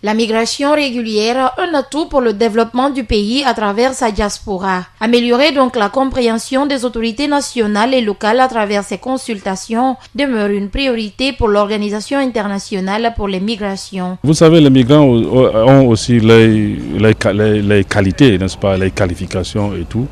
La migration régulière, un atout pour le développement du pays à travers sa diaspora. Améliorer donc la compréhension des autorités nationales et locales à travers ces consultations demeure une priorité pour l'Organisation internationale pour les migrations. Vous savez, les migrants ont aussi les qualités, n'est-ce pas, les qualifications et tout.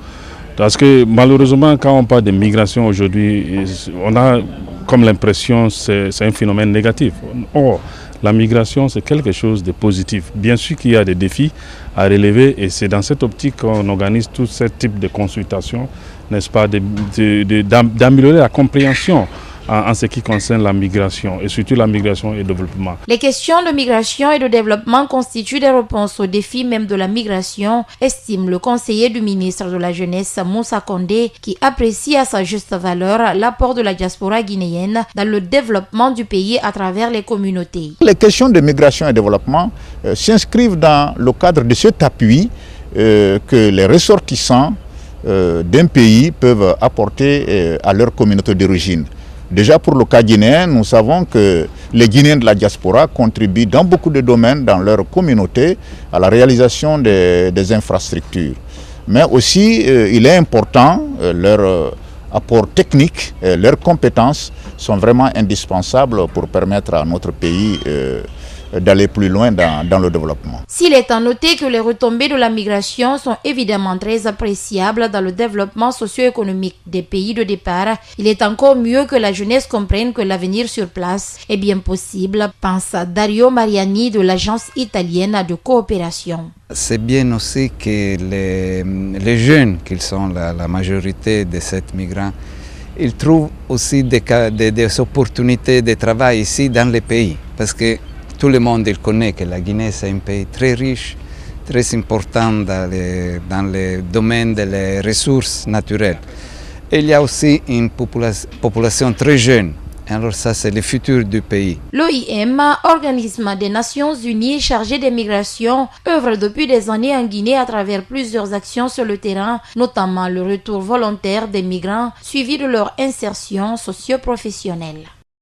Parce que malheureusement, quand on parle de migration aujourd'hui, on a comme l'impression que c'est un phénomène négatif. Or, la migration, c'est quelque chose de positif. Bien sûr qu'il y a des défis à relever et c'est dans cette optique qu'on organise tout ce type de consultations, n'est-ce pas, d'améliorer la compréhension en ce qui concerne la migration et surtout la migration et le développement. Les questions de migration et de développement constituent des réponses aux défis même de la migration, estime le conseiller du ministre de la Jeunesse Moussa Condé, qui apprécie à sa juste valeur l'apport de la diaspora guinéenne dans le développement du pays à travers les communautés. Les questions de migration et développement s'inscrivent dans le cadre de cet appui que les ressortissants d'un pays peuvent apporter à leur communauté d'origine. Déjà pour le cas guinéen, nous savons que les Guinéens de la diaspora contribuent dans beaucoup de domaines dans leur communauté à la réalisation des infrastructures. Mais aussi, il est important, leur apport technique, leurs compétences sont vraiment indispensables pour permettre à notre pays d'aller plus loin dans le développement. S'il est à noter que les retombées de la migration sont évidemment très appréciables dans le développement socio-économique des pays de départ, il est encore mieux que la jeunesse comprenne que l'avenir sur place est bien possible, pense Dario Mariani de l'agence italienne de coopération. C'est bien aussi que les jeunes, qui sont la majorité de ces migrants, ils trouvent aussi des opportunités de travail ici dans le pays, parce que tout le monde connaît que la Guinée est un pays très riche, très important dans le domaine des ressources naturelles. Et il y a aussi une population très jeune. Alors ça, c'est le futur du pays. L'OIM, organisme des Nations Unies chargé des migrations, œuvre depuis des années en Guinée à travers plusieurs actions sur le terrain, notamment le retour volontaire des migrants suivi de leur insertion socio-professionnelle.